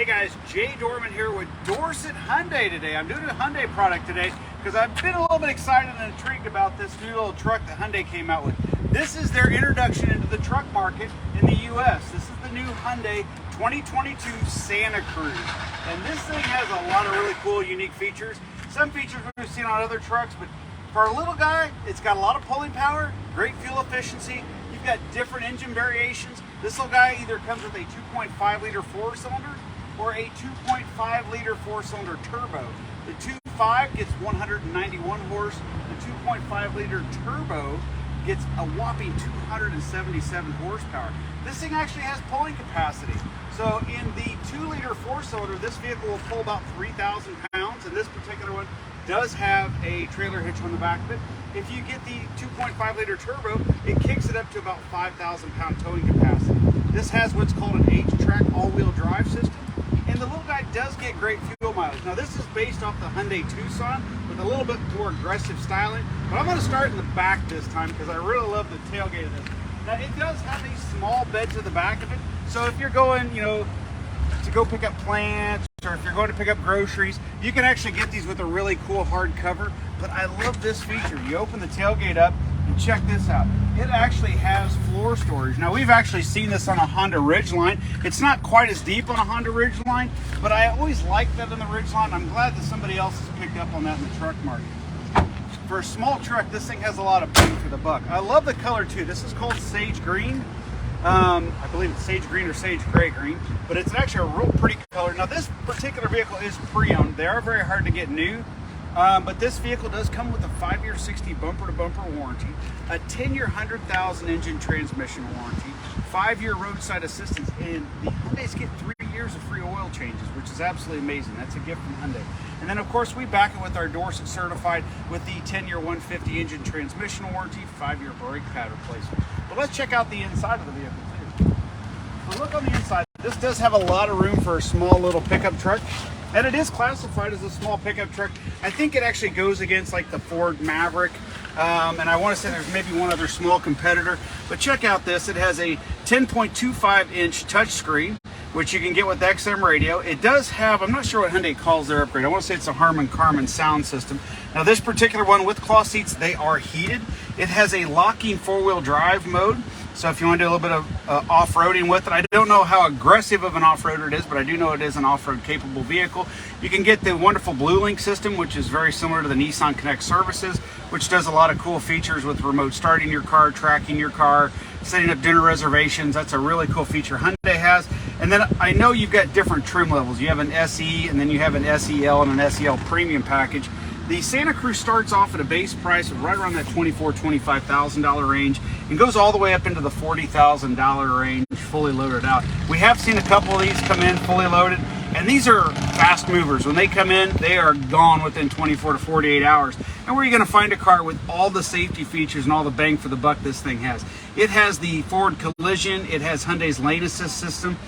Hey guys, Jay Dorman here with Dorset Hyundai today. I'm doing a Hyundai product today because I've been a little bit excited and intrigued about this new little truck that Hyundai came out with. This is their introduction into the truck market in the US. This is the new Hyundai 2022 Santa Cruz. And this thing has a lot of really cool, unique features. Some features we've seen on other trucks, but for a little guy, it's got a lot of pulling power, great fuel efficiency. You've got different engine variations. This little guy either comes with a 2.5 liter four-cylinder or a 2.5 liter four-cylinder turbo. The 2.5 gets 191 horse. The 2.5 liter turbo gets a whopping 277 horsepower. This thing actually has pulling capacity. So in the 2 liter four-cylinder, this vehicle will pull about 3,000 pounds, and this particular one does have a trailer hitch on the back of it. If you get the 2.5 liter turbo, it kicks it up to about 5,000 pound towing capacity. This has what's called an H-Track all-wheel drive system, and the little guy does get great fuel mileage. Now this is based off the Hyundai Tucson with a little bit more aggressive styling, but I'm going to start in the back this time because I really love the tailgate of this. Now it does have these small beds at the back of it, so if you're going, to go pick up plants, or if you're going to pick up groceries, you can actually get these with a really cool hard cover. But I love this feature. You open the tailgate up and check this out. It actually has floor storage. Now we've actually seen this on a Honda Ridgeline. It's not quite as deep on a Honda Ridgeline, but I always liked that in the Ridgeline. I'm glad that somebody else has picked up on that in the truck market. For a small truck, this thing has a lot of bang for the buck. I love the color too. This is called Sage Green. I believe it's sage green or sage gray green, but it's actually a real pretty color. Now this particular vehicle is pre-owned. They are very hard to get new, but this vehicle does come with a 5-year 60 bumper-to-bumper warranty, a 10-year 100,000 engine transmission warranty, 5-year roadside assistance, and the Hyundais get 3 years of free oil changes, which is absolutely amazing. That's a gift from Hyundai. And then of course we back it with our Dorset certified with the 10-year 150 engine transmission warranty, 5-year brake pad replacement. But let's check out the inside of the vehicle too. So look on the inside. This does have a lot of room for a small little pickup truck, and it is classified as a small pickup truck. I think it actually goes against like the Ford Maverick, and I want to say there's maybe one other small competitor. But check out this. It has a 10.25 inch touchscreen, which you can get with XM radio. It does have, I'm not sure what Hyundai calls their upgrade. I want to say it's a Harman Kardon sound system. Now this particular one with cloth seats, they are heated. It has a locking 4-wheel drive mode. So if you want to do a little bit of off-roading with it, I don't know how aggressive of an off-roader it is, but I do know it is an off-road capable vehicle. You can get the wonderful BlueLink system, which is very similar to the Nissan Connect services, which does a lot of cool features with remote starting your car, tracking your car, setting up dinner reservations. That's a really cool feature Hyundai has. And then I know you've got different trim levels. You have an SE, and then you have an SEL and an SEL premium package. The Santa Cruz starts off at a base price of right around that $24,000, $25,000 range and goes all the way up into the $40,000 range, fully loaded out. We have seen a couple of these come in fully loaded, and these are fast movers. When they come in, they are gone within 24 to 48 hours. And where are you going to find a car with all the safety features and all the bang for the buck this thing has? It has the forward collision. It has Hyundai's lane assist system.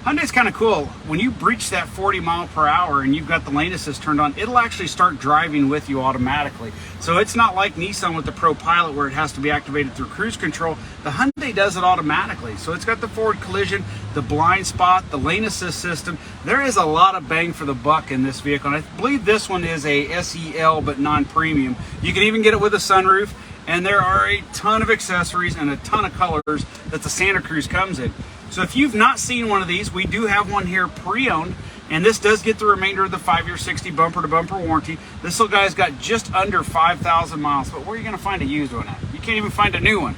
Hyundai's kind of cool. When you breach that 40 mile per hour and you've got the lane assist turned on, it'll actually start driving with you automatically. So it's not like Nissan with the Pro Pilot where it has to be activated through cruise control. The Hyundai does it automatically. So it's got the forward collision, the blind spot, the lane assist system. There is a lot of bang for the buck in this vehicle. And I believe this one is a SEL but non-premium. You can even get it with a sunroof. And there are a ton of accessories and a ton of colors that the Santa Cruz comes in. So if you've not seen one of these, we do have one here pre-owned, and this does get the remainder of the 5-year 60 bumper-to-bumper warranty. This little guy's got just under 5,000 miles, but where are you going to find a used one at? You can't even find a new one.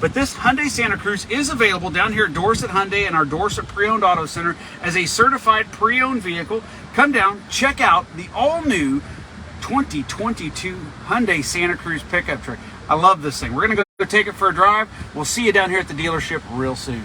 But this Hyundai Santa Cruz is available down here at Dorset Hyundai and our Dorset Pre-Owned Auto Center as a certified pre-owned vehicle. Come down, check out the all-new 2022 Hyundai Santa Cruz pickup truck. I love this thing. We're going to go take it for a drive. We'll see you down here at the dealership real soon.